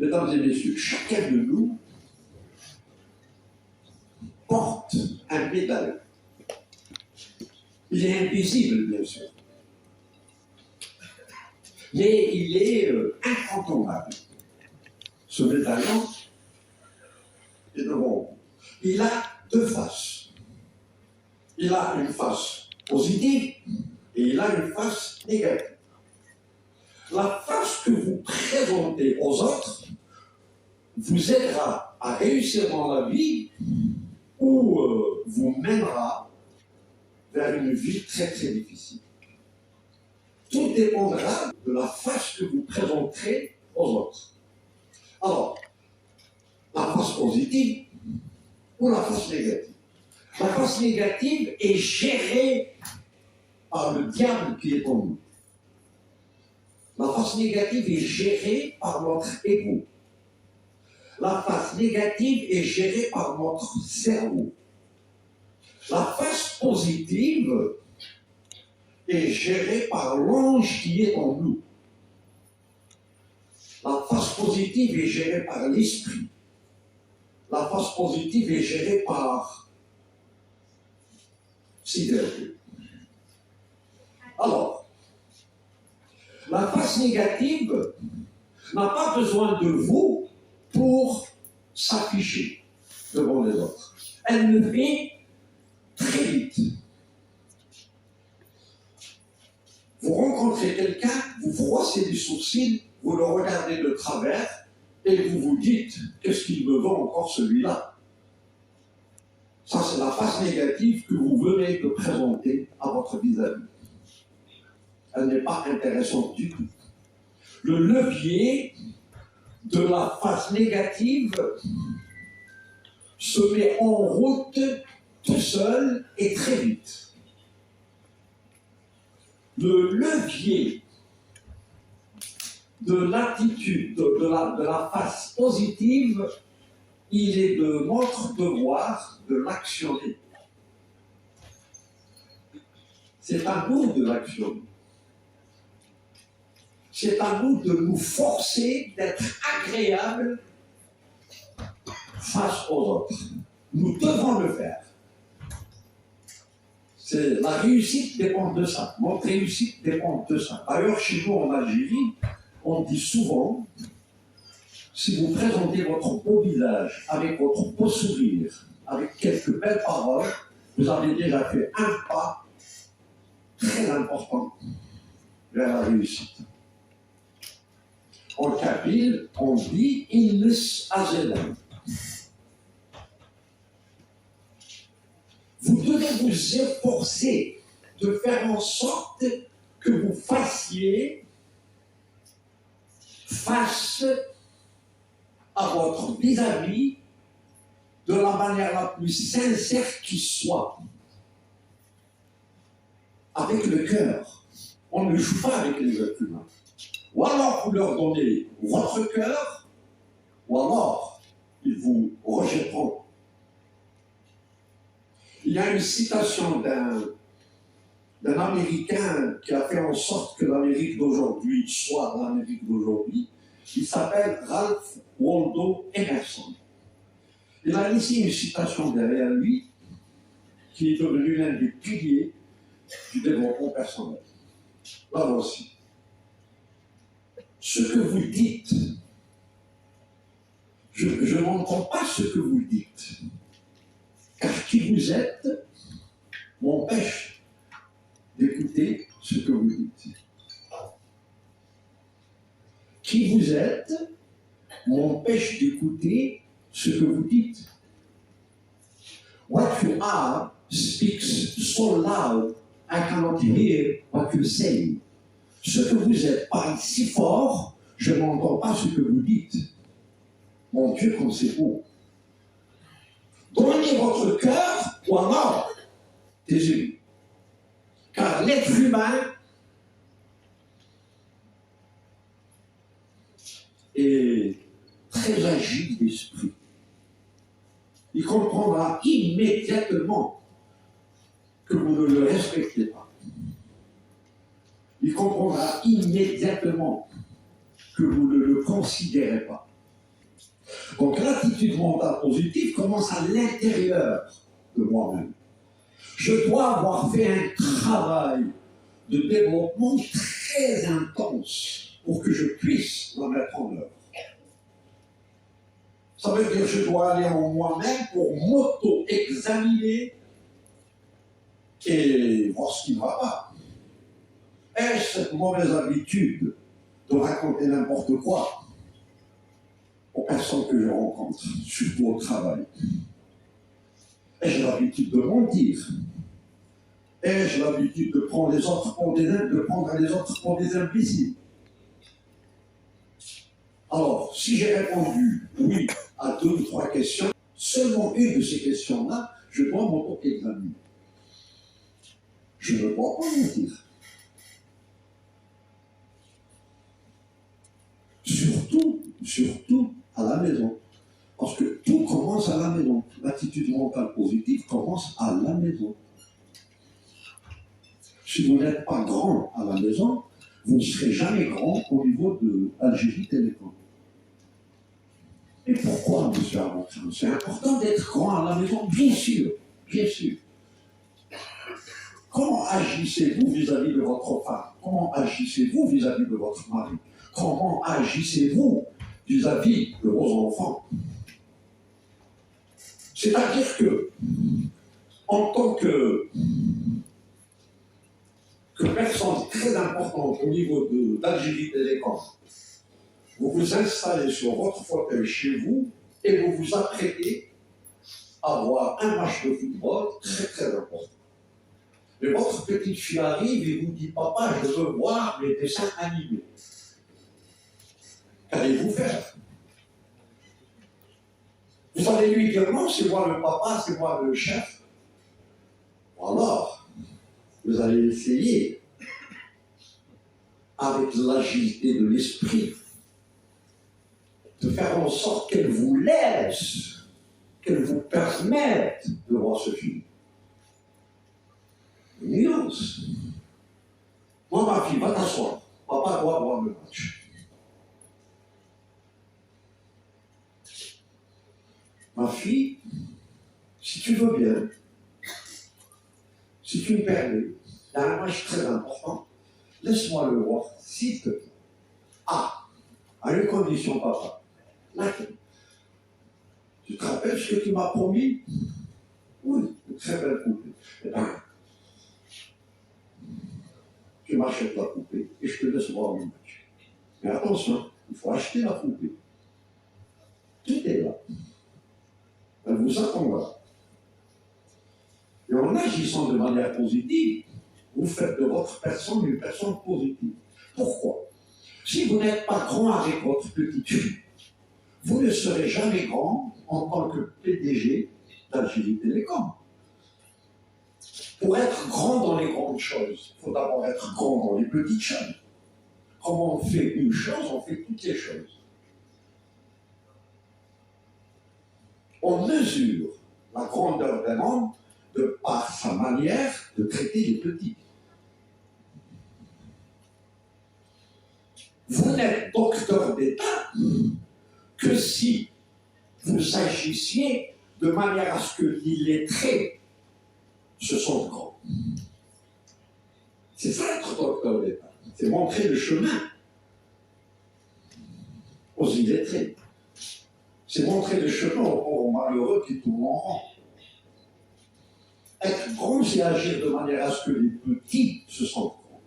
Mesdames et messieurs, chacun de nous porte un médaillon. Il est invisible, bien sûr, mais il est incontournable. Ce médaillon est devant vous. Il a deux faces. Il a une face positive et il a une face négative. La face que vous présentez aux autres vous aidera à réussir dans la vie ou vous mènera vers une vie très très difficile. Tout dépendra de la face que vous présenterez aux autres. Alors, la face positive ou la face négative. La face négative est gérée par le diable qui est en nous. La face négative est gérée par notre ego. La face négative est gérée par notre cerveau. La face positive est gérée par l'ange qui est en nous. La face positive est gérée par l'esprit. La face positive est gérée par Sidéré. Alors, la face négative n'a pas besoin de vous pour s'afficher devant les autres. Elle le fait très vite. Vous rencontrez quelqu'un, vous froissez les sourcils, vous le regardez de travers et vous vous dites « qu'est-ce qu'il me vend encore celui-là ?» Ça, c'est la face négative que vous venez de présenter à votre vis-à-vis. Elle n'est pas intéressante du tout. Le levier de la face négative se met en route tout seul et très vite. Le levier de l'attitude, de la face positive, il est de notre devoir de l'actionner. C'est à nous de l'actionner. C'est à nous de nous forcer d'être agréables face aux autres. Nous devons le faire. La réussite dépend de ça. Notre réussite dépend de ça. D'ailleurs, chez nous en Algérie, on dit souvent, si vous présentez votre beau visage avec votre beau sourire, avec quelques belles paroles, vous avez déjà fait un pas très important vers la réussite. En kabyle, on dit « Innes Azelan ». Vous devez vous efforcer de faire en sorte que vous fassiez face à votre vis-à-vis de la manière la plus sincère qui soit. Avec le cœur. On ne joue pas avec les êtres humains. Ou alors vous leur donnez votre cœur, ou alors ils vous rejetteront. Il y a une citation d'un Américain qui a fait en sorte que l'Amérique d'aujourd'hui soit l'Amérique d'aujourd'hui. Il s'appelle Ralph Waldo Emerson. Il a laissé une citation derrière lui qui est devenue l'un des piliers du développement personnel. Là voici. Ce que vous dites, je n'entends pas ce que vous dites, car qui vous êtes m'empêche d'écouter ce que vous dites. Qui vous êtes m'empêche d'écouter ce que vous dites. What you are speaks so loud I cannot hear what you say. Ce que vous êtes parle si fort, je n'entends pas ce que vous dites. Mon Dieu, comme c'est beau. Donnez votre cœur ou alors taisez-vous. Car l'être humain est très agile d'esprit. Il comprendra immédiatement que vous ne le respectez pas. Il comprendra immédiatement que vous ne le considérez pas. Donc l'attitude mentale positive commence à l'intérieur de moi-même. Je dois avoir fait un travail de développement très intense pour que je puisse la mettre en œuvre. Ça veut dire que je dois aller en moi-même pour m'auto-examiner et voir ce qui ne va pas. Est-ce cette mauvaise habitude de raconter n'importe quoi aux personnes que je rencontre, surtout au travail? Ai-je l'habitude de mentir? Ai-je l'habitude de prendre les autres pour des imbéciles? Alors, si j'ai répondu oui à 2 ou 3 questions, seulement une de ces questions-là, je dois m'auto-examiner. Je ne dois pas mentir. Surtout à la maison. Parce que tout commence à la maison. L'attitude mentale positive commence à la maison. Si vous n'êtes pas grand à la maison, vous ne serez jamais grand au niveau de Algérie Télécom. Et pourquoi, M. Armand? C'est important d'être grand à la maison, bien sûr, bien sûr. Comment agissez-vous vis-à-vis de votre femme? Comment agissez-vous vis-à-vis de votre mari? Comment agissez-vous vis-à-vis de vos enfants? C'est-à-dire que, en tant que personne très importante au niveau d'Algérie Télécom, vous vous installez sur votre fauteuil chez vous et vous vous apprêtez à voir un match de football très très important. Mais votre petite fille arrive et vous dit: papa, je veux voir les dessins animés. Qu'allez-vous faire? Vous allez lui dire: non, c'est moi le papa, c'est moi le chef. Alors, vous allez essayer, avec l'agilité de l'esprit, de faire en sorte qu'elle vous laisse, qu'elle vous permette de voir ce film. Une nuance. Moi, ma fille, va t'asseoir. Papa doit voir le match. Ma fille, si tu veux bien, si tu me permets, il y a un match très important, laisse-moi le voir, s'il te plaît. Ah, à une condition, papa. Laquelle? Tu te rappelles ce que tu m'as promis? Oui, une très belle poupée. Eh bien, tu m'achètes la poupée et je te laisse voir le match. Mais attention, il faut acheter la poupée. Tout est là. Elle vous attend là. Et en agissant de manière positive, vous faites de votre personne une personne positive. Pourquoi? Si vous n'êtes pas grand avec votre petite fille, vous ne serez jamais grand en tant que PDG d'Algérie Télécom. Pour être grand dans les grandes choses, il faut d'abord être grand dans les petites choses. Comment on fait une chose, on fait toutes les choses. On mesure la grandeur d'un homme de par sa manière de traiter les petits. Vous n'êtes docteur d'État que si vous agissiez de manière à ce que l'illettré se sente grand. C'est ça être docteur d'État. C'est montrer le chemin aux illettrés. C'est montrer le chemin aux malheureux qui tournent en rond. Être grand, c'est agir de manière à ce que les petits se sentent grands.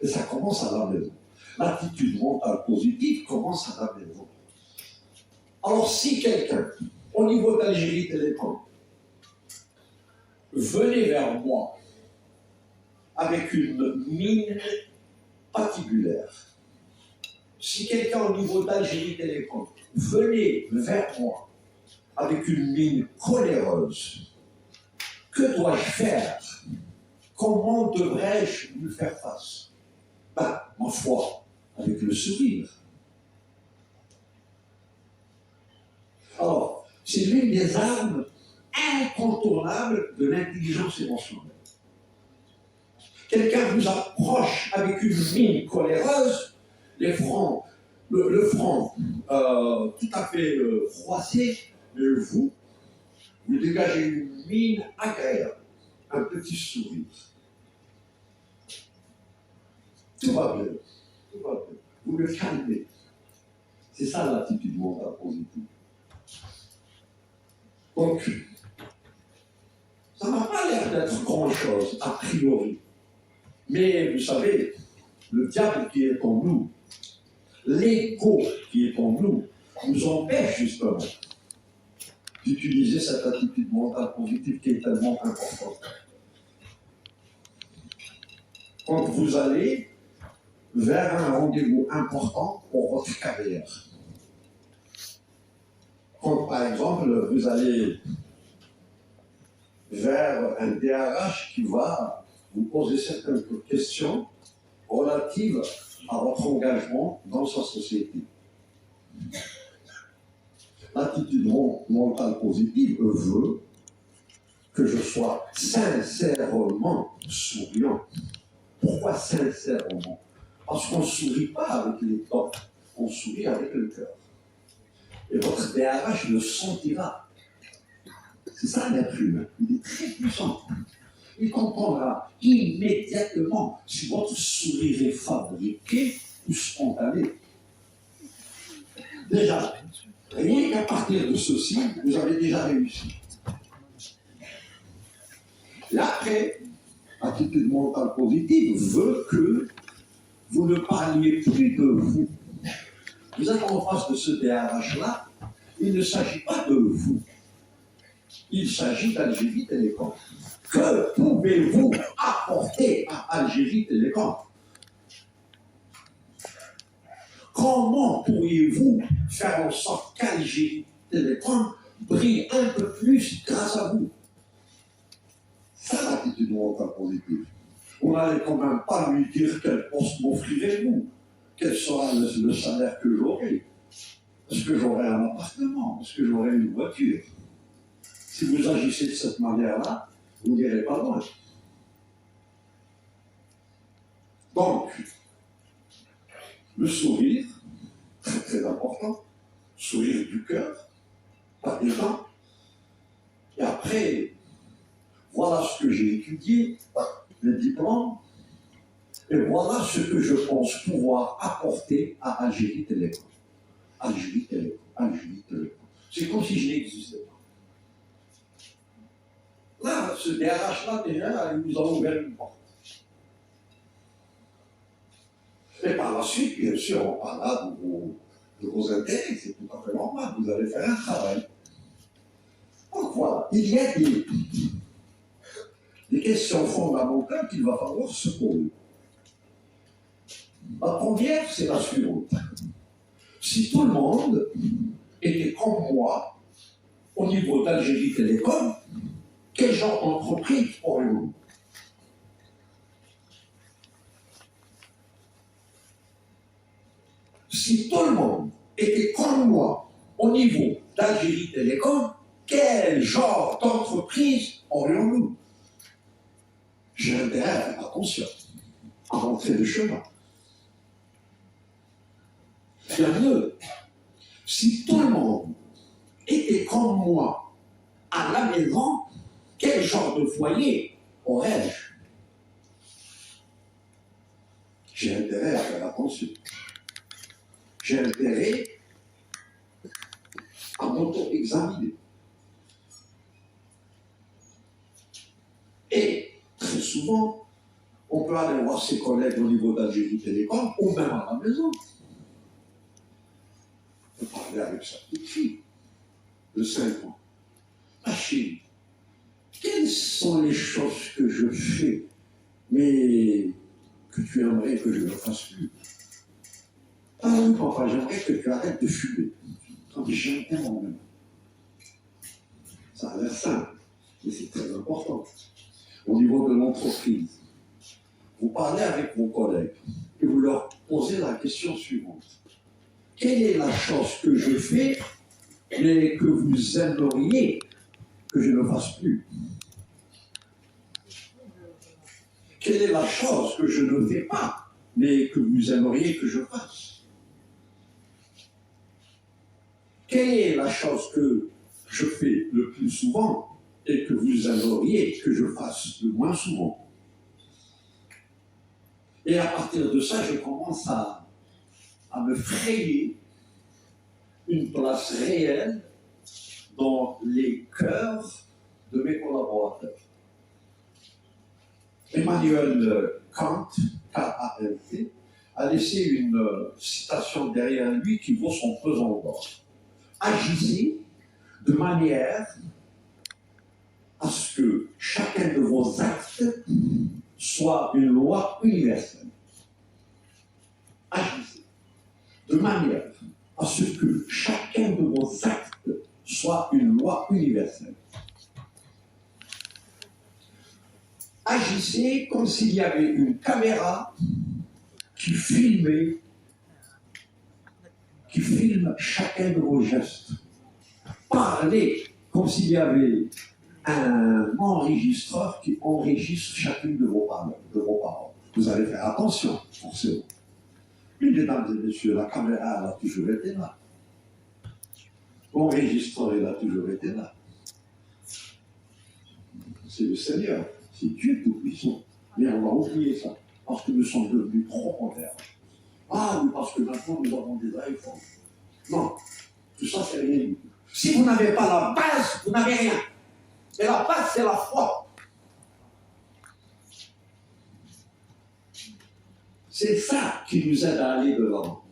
Et ça commence à la maison. L'attitude mentale positive commence à la maison. Alors si quelqu'un, au niveau d'Algérie Télécom, venait vers moi avec une mine patibulaire, si quelqu'un au niveau d'Algérie Télécom venait vers moi avec une mine coléreuse, que dois-je faire? Comment devrais-je lui faire face? Ben, ma foi, avec le sourire. Alors, c'est l'une des armes incontournables de l'intelligence émotionnelle. Quelqu'un vous approche avec une mine coléreuse, le front tout à fait froissé, mais vous dégagez une mine agréable, un petit sourire. Tout va bien, tout va bien. Vous le calmez. C'est ça l'attitude mentale positive. Donc, ça n'a pas l'air d'être grand-chose, a priori. Mais vous savez, le diable qui est en nous, l'ego qui est en nous, nous empêche justement d'utiliser cette attitude mentale positive qui est tellement importante. Quand vous allez vers un rendez-vous important pour votre carrière, quand par exemple vous allez vers un DRH qui va vous poser certaines questions relatives à votre engagement dans sa société. L'attitude mentale positive veut que je sois sincèrement souriant. Pourquoi sincèrement? Parce qu'on ne sourit pas avec les dents, on sourit avec le cœur. Et votre DRH le sentira. C'est ça l'être humain, il est très puissant. Il comprendra immédiatement si votre sourire est fabriqué ou spontané. Déjà, rien qu'à partir de ceci, vous avez déjà réussi. Et après, l'attitude mentale positive veut que vous ne parliez plus de vous. Vous êtes en face de ce DRH-là, il ne s'agit pas de vous. Il s'agit d'Algérie Télécom. Que pouvez-vous apporter à Algérie Télécom? Comment pourriez-vous faire en sorte qu'Algérie Télécom brille un peu plus grâce à vous? C'est l'attitude mentale positive. On n'allait quand même pas lui dire quel poste m'offrirez-vous, quel sera le salaire que j'aurai, est-ce que j'aurai un appartement, est-ce que j'aurai une voiture. Si vous agissez de cette manière-là, vous n'irez pas loin. Donc, le sourire, très très important, sourire du cœur, pas des dents. Et après, voilà ce que j'ai étudié, les diplômes, et voilà ce que je pense pouvoir apporter à Algérie Télécom. Algérie Télécom, Algérie Télécom. C'est comme si je n'existais pas. Là, ce DRH-là, déjà, il nous a ouvert une porte. Et par la suite, bien sûr, on parlera de vos intérêts, c'est tout à fait normal, vous allez faire un travail. Donc voilà, il y a des questions fondamentales qu'il va falloir se poser. La première, c'est la suivante. Si tout le monde était comme moi, au niveau d'Algérie Télécom, quel genre d'entreprise aurions-nous? Si tout le monde était comme moi, au niveau d'Algérie Télécom, quel genre d'entreprise aurions-nous? J'ai intérêt à faire attention, à rentrer le chemin. Bien mieux, si tout le monde était comme moi à la maison, quel genre de foyer aurais-je? J'ai intérêt à faire attention. J'ai intérêt à m'auto-examiner. Et très souvent, on peut aller voir ses collègues au niveau d'Algérie Télécom ou même à la maison. On peut parler avec sa petite fille de 5 ans. Ma chérie, quelles sont les choses que je fais, mais que tu aimerais que je ne fasse plus? Ah oui, papa, j'aimerais que tu arrêtes de fumer. J'aime énormément. Ça a l'air simple, mais c'est très important. Au niveau de l'entreprise, vous parlez avec vos collègues et vous leur posez la question suivante. Quelle est la chose que je fais, mais que vous aimeriez que je ne fasse plus? Quelle est la chose que je ne fais pas, mais que vous aimeriez que je fasse? quelle est la chose que je fais le plus souvent et que vous aimeriez que je fasse le moins souvent? Et à partir de ça, je commence à me frayer une place réelle dans les cœurs de mes collaborateurs. Emmanuel Kant, K-A-N-T, a laissé une citation derrière lui qui vaut son pesant d'or. Agissez de manière à ce que chacun de vos actes soit une loi universelle. Agissez de manière à ce que chacun de vos actes soit une loi universelle. Agissez comme s'il y avait une caméra qui filme chacun de vos gestes. Parlez comme s'il y avait un enregistreur qui enregistre chacune de vos paroles. Vous allez faire attention, forcément. Mais mesdames et messieurs, la caméra, elle a toujours été là. L'enregistreur, il a toujours été là. C'est le Seigneur, c'est Dieu tout-puissant. Mais on va oublier ça, parce que nous sommes devenus trop modernes. Ah, mais parce que maintenant nous avons des iPhones. Non, tout ça, c'est rien du tout. Si vous n'avez pas la base, vous n'avez rien. Et la base, c'est la foi. C'est ça qui nous aide à aller de l'avant.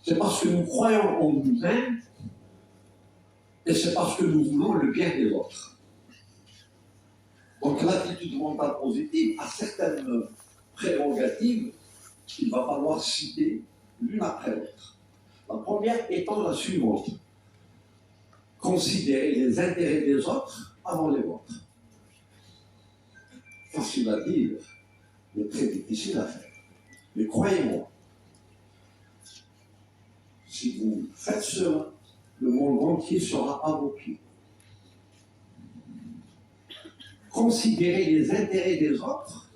C'est parce que nous croyons en nous-mêmes et c'est parce que nous voulons le bien des autres. Donc l'attitude mentale positive a certaines prérogatives qu'il va falloir citer l'une après l'autre. La première étant la suivante. Considérer les intérêts des autres avant les vôtres. Facile à dire, mais très difficile à faire. Mais croyez-moi, si vous faites cela, le monde entier sera à vos pieds. Considérez les intérêts des autres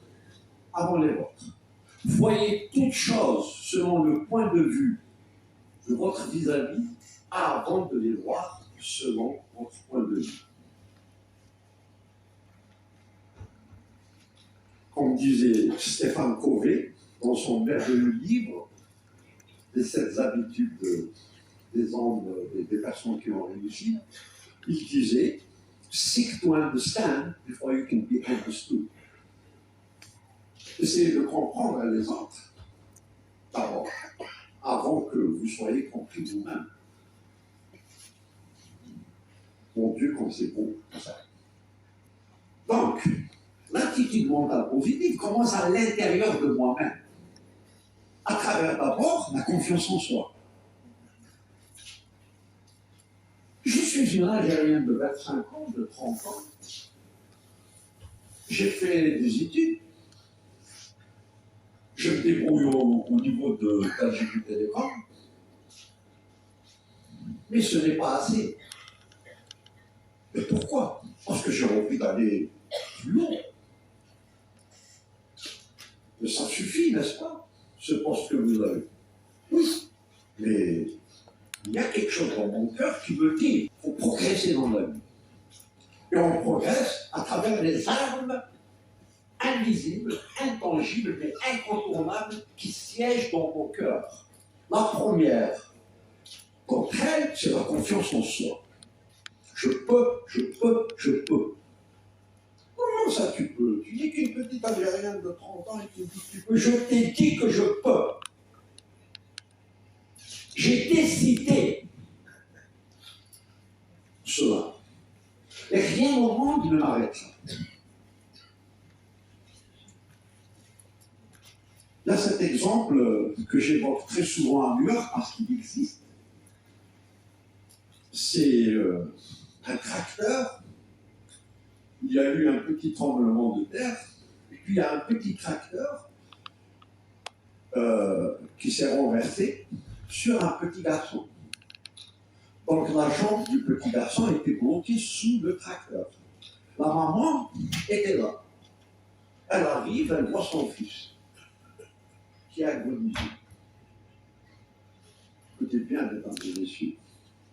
avant les vôtres. Voyez toutes choses selon le point de vue de votre vis-à-vis avant de les voir selon votre point de vue. Comme disait Stéphane Covey dans son merveilleux livre des 7 habitudes des hommes, des personnes qui ont réussi, il disait « Seek to understand before you can be understood ». Essayez de comprendre les autres d'abord, avant que vous soyez compris vous-même. Mon Dieu, comme c'est beau, ça. Donc, l'attitude mentale positive commence à l'intérieur de moi-même, à travers d'abord la confiance en soi. Je suis une Algérienne de 25 ans, de 30 ans. J'ai fait des études. Je me débrouille au niveau de l'Algérie Télécom. Mais ce n'est pas assez. Mais pourquoi? Parce que j'ai envie d'aller plus loin. Mais ça suffit, n'est-ce pas, ce poste que vous avez? Oui. Mais il y a quelque chose dans mon cœur qui me dit qu'il faut progresser dans la vie. Et on progresse à travers les armes invisibles, intangibles, mais incontournables qui siègent dans mon cœur. La première, d'entre elles, c'est la confiance en soi. Je peux. Comment ça tu peux? Tu dis qu'une petite Algérienne de 30 ans et tu dis que tu peux. Je t'ai dit que je peux. J'ai décidé cela. Et rien au monde ne m'arrête ça. Il y a cet exemple que j'évoque très souvent à New York parce qu'il existe. C'est un tracteur. Il y a eu un petit tremblement de terre, et puis il y a un petit tracteur qui s'est renversé sur un petit garçon. Donc la jambe du petit garçon était bloquée sous le tracteur. La maman était là. Elle arrive, elle voit son fils qui a agonisé. Écoutez bien, mesdames et messieurs.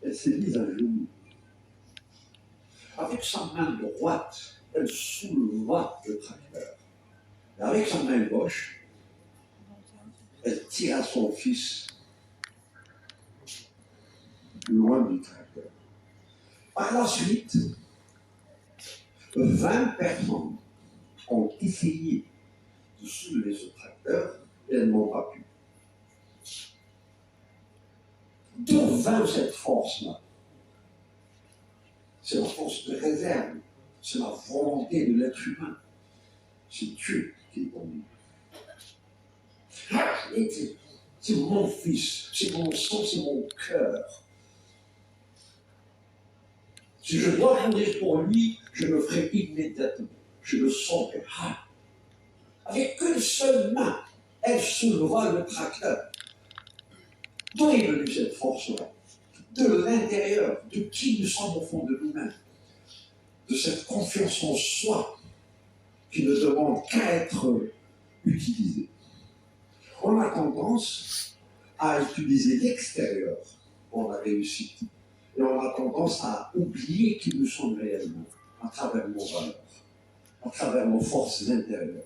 Elle s'est mise à genoux. Avec sa main droite, elle souleva le tracteur. Et avec sa main gauche, elle tira son fils loin du tracteur. Par la suite, 20 personnes ont essayé de soulever ce tracteur et elles n'ont pas pu. D'où vint cette force-là? C'est la force de réserve, c'est la volonté de l'être humain. C'est Dieu qui est conduit. C'est mon fils, c'est mon sang, c'est mon cœur. Si je dois mourir pour lui, je le ferai immédiatement. Je le sauverai. Avec une seule main, elle souleva le tracteur. D'où est venue cette force-là? De l'intérieur, de qui nous sommes au fond de nous-mêmes. De cette confiance en soi qui ne demande qu'à être utilisée. On a tendance à utiliser l'extérieur pour la réussite. Et on a tendance à oublier qui nous sommes réellement, à travers nos valeurs, à travers nos forces intérieures.